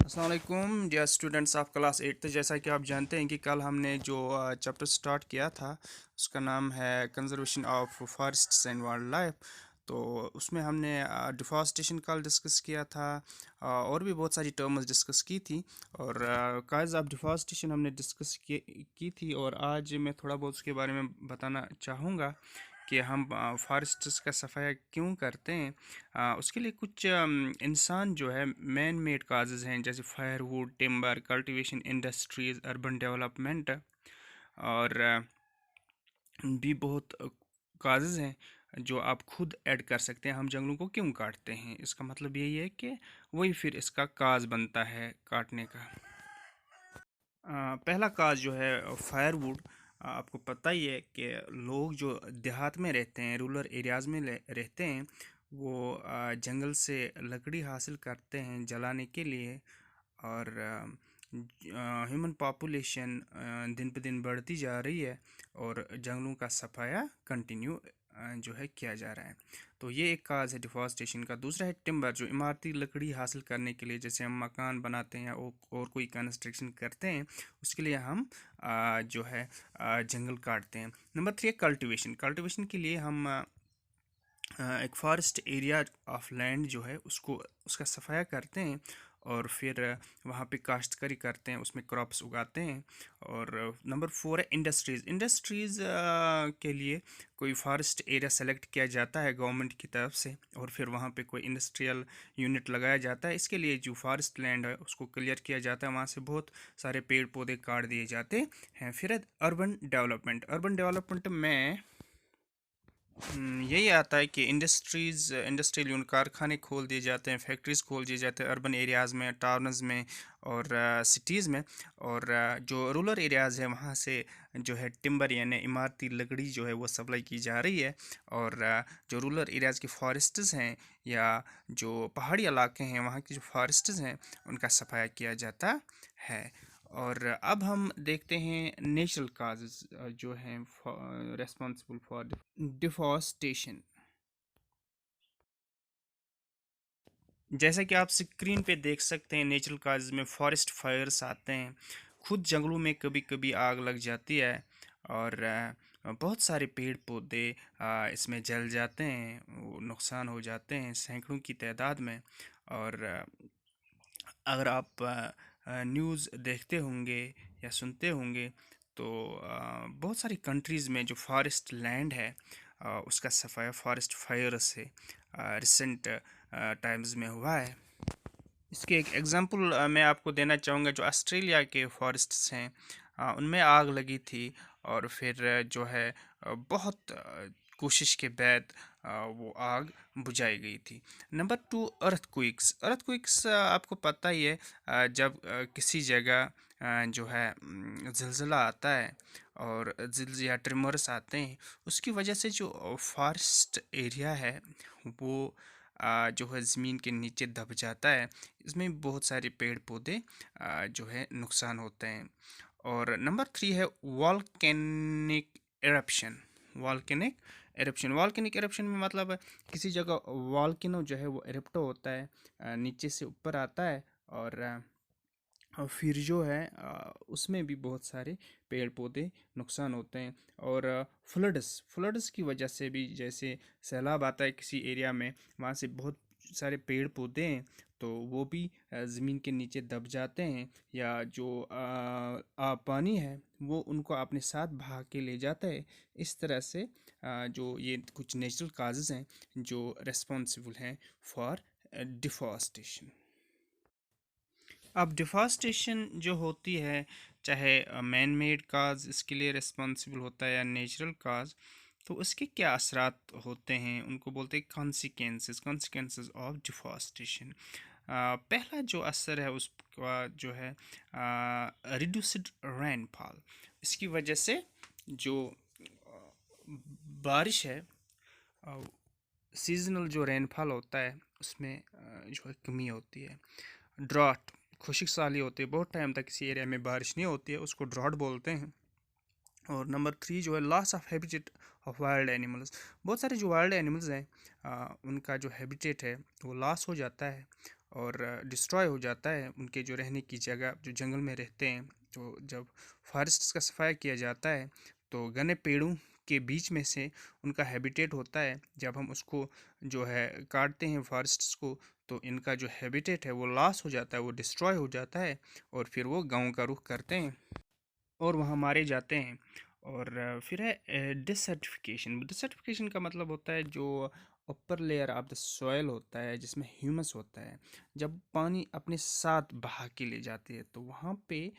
अस्सलाम वालेकुम dear students of class 8। तो जैसा कि आप जानते हैं कि कल हमने जो चैप्टर स्टार्ट किया था उसका नाम है conservation of forests and wild life. तो उसमें हमने डिफॉरेस्टेशन कल डिस्कस किया था, और भी बहुत सारी टर्म्स डिस्कस की थी। और काज ऑफ डिफॉरेस्टेशन हमने डिस्कस की थी, और आज मैं थोड़ा बहुत उसके बारे में बताना चाहूँगा कि हम फॉरेस्ट्स का सफाया क्यों करते हैं। उसके लिए कुछ इंसान जो है मैन मेड काजेज़ हैं, जैसे firewood, timber, cultivation, industries, urban development, और भी बहुत काजेज़ हैं जो आप खुद ऐड कर सकते हैं। हम जंगलों को क्यों काटते हैं, इसका मतलब यही है कि वही फिर इसका काज बनता है काटने का। पहला काज जो है फायरवुड। आपको पता ही है कि लोग जो देहात में रहते हैं, रूरल एरियाज़ में रहते हैं, वो जंगल से लकड़ी हासिल करते हैं जलाने के लिए। और ह्यूमन पॉपुलेशन दिन पे दिन बढ़ती जा रही है, और जंगलों का सफाया कंटिन्यू जो है किया जा रहा है। तो ये एक काज है डिफॉरेस्टेशन का। दूसरा है टिम्बर, जो इमारती लकड़ी हासिल करने के लिए, जैसे हम मकान बनाते हैं और कोई कंस्ट्रक्शन करते हैं, उसके लिए हम जो है जंगल काटते हैं। नंबर 3 है कल्टीवेशन। कल्टीवेशन के लिए हम एक फॉरेस्ट एरिया ऑफ लैंड जो है उसको उसका सफाया करते हैं, और फिर वहाँ पे काश्तकारी करते हैं, उसमें क्रॉप्स उगाते हैं। और नंबर 4 है इंडस्ट्रीज़। इंडस्ट्रीज़ के लिए कोई फॉरेस्ट एरिया सेलेक्ट किया जाता है गवर्नमेंट की तरफ से, और फिर वहाँ पे कोई इंडस्ट्रियल यूनिट लगाया जाता है। इसके लिए जो फॉरेस्ट लैंड है उसको क्लियर किया जाता है, वहाँ से बहुत सारे पेड़ पौधे काट दिए जाते हैं। फिर है अर्बन डेवलपमेंट। अर्बन डेवलपमेंट में यही आता है कि इंडस्ट्रियल यूनिट, कारखाने खोल दिए जाते हैं, फैक्ट्रीज खोल दिए जाते हैं अर्बन एरियाज़ में, टाउन्स में और सिटीज़ में। और जो रूरल एरियाज़ है वहाँ से जो है टिम्बर यानी इमारती लकड़ी जो है वो सप्लाई की जा रही है। और जो रूरल एरियाज़ की फॉरेस्ट्स हैं या जो पहाड़ी इलाके हैं वहाँ की जो फॉरेस्ट्स हैं उनका सफाया किया जाता है। और अब हम देखते हैं नेचुरल काजेज़ जो हैं रेस्पॉन्सिबल फॉर डिफॉरेस्टेशन। जैसा कि आप स्क्रीन पे देख सकते हैं, नेचुरल काजेज़ में फॉरेस्ट फायर्स आते हैं। खुद जंगलों में कभी कभी आग लग जाती है, और बहुत सारे पेड़ पौधे इसमें जल जाते हैं, वो नुकसान हो जाते हैं सैकड़ों की तादाद में। और अगर आप न्यूज़ देखते होंगे या सुनते होंगे, तो बहुत सारी कंट्रीज़ में जो फॉरेस्ट लैंड है उसका सफाया फॉरेस्ट फायर से रिसेंट टाइम्स में हुआ है। इसके एक एग्जांपल मैं आपको देना चाहूँगा। जो ऑस्ट्रेलिया के फॉरेस्ट्स हैं उनमें आग लगी थी, और फिर जो है बहुत कोशिश के बाद वो आग बुझाई गई थी। Number 2 earthquakes. अर्थक्वेक्स आपको पता ही है, जब किसी जगह जो है ज़िलज़ला आता है और जिल्ज या ट्रिमर्स आते हैं, उसकी वजह से जो फॉरेस्ट एरिया है वो जो है ज़मीन के नीचे दब जाता है। इसमें बहुत सारे पेड़ पौधे जो है नुकसान होते हैं। और नंबर 3 है volcanic eruption. Volcanic eruption. Volcanic eruption में मतलब है किसी जगह वॉल्केनो जो है वो एरप्ट होता है, नीचे से ऊपर आता है, और फिर जो है उसमें भी बहुत सारे पेड़ पौधे नुकसान होते हैं। और फ्लड्स फ्लड्स की वजह से भी, जैसे सैलाब आता है किसी एरिया में, वहाँ से बहुत सारे पेड़ पौधे हैं तो वो भी ज़मीन के नीचे दब जाते हैं, या जो पानी है वो उनको अपने साथ बहा के ले जाता है। इस तरह से जो ये कुछ नेचुरल काजेज़ हैं जो रेस्पॉन्सिबल हैं फॉर डिफॉरेस्टेशन। अब डिफॉरेस्टेशन जो होती है, चाहे मैन मेड काज इसके लिए रिस्पॉन्सिबल होता है या नेचुरल काज, तो उसके क्या असरात होते हैं उनको बोलते हैं कॉन्सिक्वेंसेस ऑफ डिफॉरेस्टेशन। पहला जो असर है उसका जो है रिड्यूस्ड रेनफॉल। इसकी वजह से जो बारिश है, सीजनल जो रेनफॉल होता है उसमें जो है कमी होती है। ड्रॉट, खुश्क साली होती है, बहुत टाइम तक किसी एरिया में बारिश नहीं होती है, उसको ड्रॉट बोलते हैं। और नंबर 3 जो है loss of habitat of wild animals. बहुत सारे जो वाइल्ड एनिमल्स हैं उनका जो हैबिटेट है वो लॉस हो जाता है, और डिस्ट्रॉय हो जाता है, उनके जो रहने की जगह जो जंगल में रहते हैं। तो जब फॉरेस्ट का सफाया किया जाता है तो घने पेड़ों के बीच में से उनका हैबिटेट होता है, जब हम उसको जो है काटते हैं फॉरेस्ट्स को, तो इनका जो हैबिटेट है वो लॉस हो जाता है, वो डिस्ट्रॉय हो जाता है, और फिर वो गाँव का रुख करते हैं और वहाँ मारे जाते हैं। और फिर है डिसर्टिफिकेशन। डिसर्टिफिकेशन का मतलब होता है जो upper layer of the soil होता है जिसमें ह्यूमस होता है, जब पानी अपने साथ बहा के ले जाती है तो वहाँ पे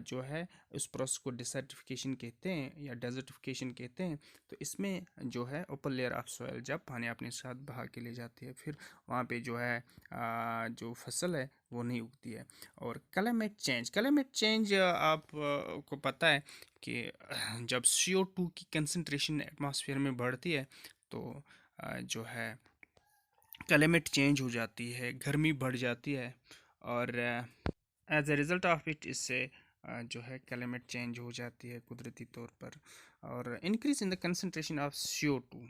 जो है उस प्रोसेस को डिसर्टिफिकेशन कहते हैं या डेजर्टिफिकेशन कहते हैं। तो इसमें जो है अपर लेयर ऑफ सॉयल जब पानी अपने साथ बहा के ले जाती है, फिर वहाँ पे जो है जो फसल है वो नहीं उगती है। और क्लाइमेट चेंज आप को पता है कि जब CO2 की कंसंट्रेशन एटमॉस्फेयर में बढ़ती है तो जो है क्लाइमेट चेंज हो जाती है, गर्मी बढ़ जाती है, और as a result of it इससे जो है क्लाइमेट चेंज हो जाती है कुदरती तौर पर। और increase in the concentration of CO2,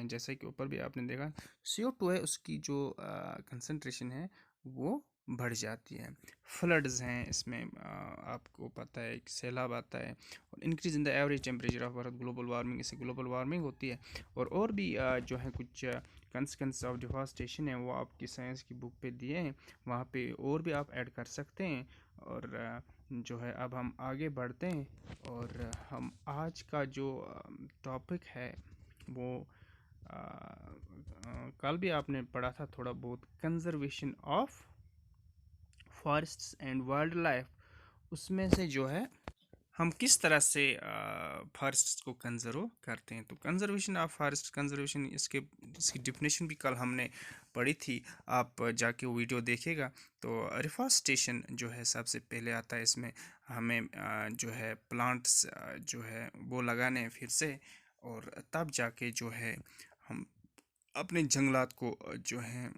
जैसे कि ऊपर भी आपने देखा CO2 है उसकी जो कंसंट्रेशन है वो बढ़ जाती है। फ्लड्स हैं इसमें, आपको पता है कि सैलाब आता है। और increase in the average temperature of earth, global warming, इससे ग्लोबल वार्मिंग होती है। और भी जो है कुछ कंसिक्वेंस ऑफ डिफॉरेस्टेशन है वो आपकी साइंस की बुक पे दिए हैं, वहाँ पे और भी आप ऐड कर सकते हैं। और जो है अब हम आगे बढ़ते हैं, और हम आज का जो टॉपिक है वो कल भी आपने पढ़ा था थोड़ा बहुत, conservation of forests and wild life. उसमें से जो है हम किस तरह से फॉरेस्ट को कंजर्व करते हैं। तो कंजर्वेशन ऑफ फॉरेस्ट, कंजर्वेशन इसकी डिफिनेशन भी कल हमने पढ़ी थी, आप जाके वो वीडियो देखिएगा। तो रिफॉरेस्टेशन जो है सबसे पहले आता है इसमें, हमें जो है प्लांट्स जो है वो लगाने हैं फिर से, और तब जाके जो है हम अपने जंगलात को जो है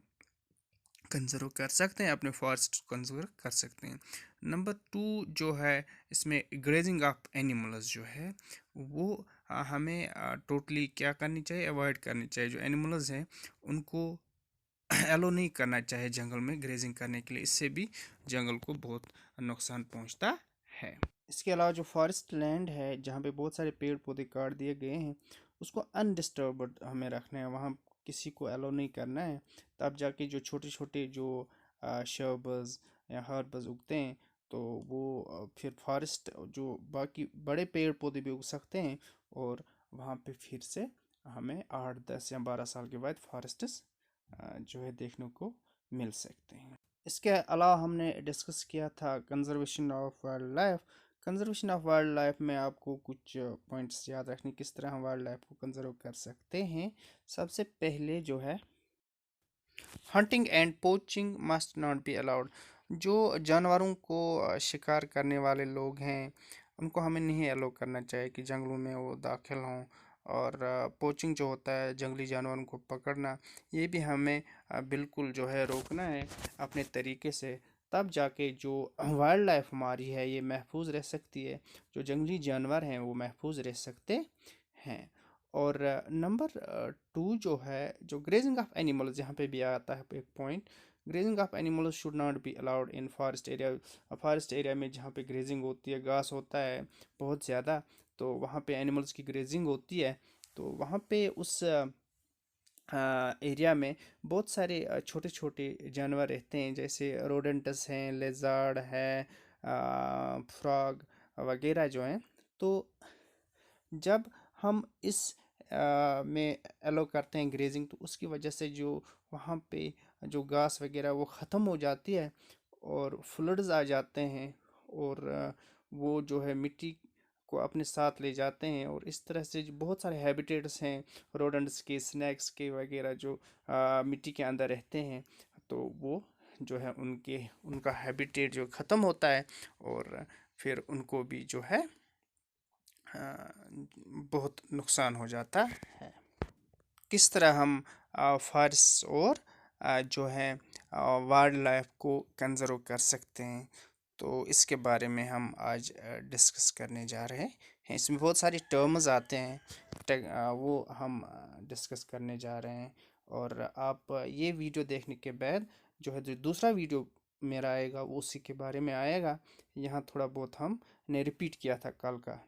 कंजर्व कर सकते हैं, अपने फॉरेस्ट कंजर्व कर सकते हैं। नंबर 2 जो है इसमें ग्रेजिंग ऑफ एनिमल्स जो है वो हमें टोटली क्या करनी चाहिए, अवॉइड करनी चाहिए। जो एनिमल्स हैं उनको एलो नहीं करना चाहिए जंगल में ग्रेजिंग करने के लिए, इससे भी जंगल को बहुत नुकसान पहुंचता है। इसके अलावा जो फॉरेस्ट लैंड है जहाँ पे बहुत सारे पेड़ पौधे काट दिए गए हैं उसको अनडिस्टर्ब्ड हमें रखना है, वहाँ किसी को एलो नहीं करना है। तब जाके जो छोटे छोटे जो शर्बस या हर्बस उगते हैं तो वो फिर फॉरेस्ट जो बाकी बड़े पेड़ पौधे भी उग सकते हैं, और वहाँ पे फिर से हमें 8, 10 या 12 साल के बाद फॉरेस्ट्स जो है देखने को मिल सकते हैं। इसके अलावा हमने डिस्कस किया था conservation of wild life. Conservation of wild life में आपको कुछ पॉइंट्स याद रखने किस तरह हम वाइल्ड लाइफ को कंजर्व कर सकते हैं। सबसे पहले जो है hunting and poaching must not be allowed. जो जानवरों को शिकार करने वाले लोग हैं उनको हमें नहीं अलाउ करना चाहिए कि जंगलों में वो दाखिल हों। और पोचिंग जो होता है जंगली जानवरों को पकड़ना, ये भी हमें बिल्कुल जो है रोकना है अपने तरीके से। तब जाके जो वाइल्ड लाइफ हमारी है ये महफूज रह सकती है, जो जंगली जानवर हैं वो महफूज रह सकते हैं। और नंबर 2 जो है जो ग्रेजिंग ऑफ एनिमल्स, यहाँ पे भी आता है एक point, grazing of animals should not be allowed in forest area. Forest area में जहाँ पे ग्रेजिंग होती है, घास होता है बहुत ज़्यादा, तो वहाँ पे एनिमल्स की ग्रेजिंग होती है। तो वहाँ पे उस एरिया में बहुत सारे छोटे छोटे जानवर रहते हैं, जैसे रोडेंटस हैं, लेजार्ड है, फ्रॉग वगैरह जो हैं। तो जब हम इस में एलो करते हैं ग्रेजिंग, तो उसकी वजह से जो वहाँ पे जो घास वगैरह वो ख़त्म हो जाती है और फ्लड्स आ जाते हैं, और वो जो है मिट्टी को अपने साथ ले जाते हैं। और इस तरह से जो बहुत सारे हैबिटेट्स हैं रोडेंट्स के, स्नैक्स के वगैरह जो मिट्टी के अंदर रहते हैं, तो वो जो है उनका हैबिटेट जो ख़त्म होता है, और फिर उनको भी जो है बहुत नुकसान हो जाता है। किस तरह हम फॉरेस्ट और जो है वाइल्ड लाइफ को कंजर्व कर सकते हैं, तो इसके बारे में हम आज डिस्कस करने जा रहे हैं। इसमें बहुत सारे टर्म्स आते हैं, वो हम डिस्कस करने जा रहे हैं। और आप ये वीडियो देखने के बाद जो है जो दूसरा वीडियो मेरा आएगा वो उसी के बारे में आएगा। यहाँ थोड़ा बहुत हमने रिपीट किया था कल का।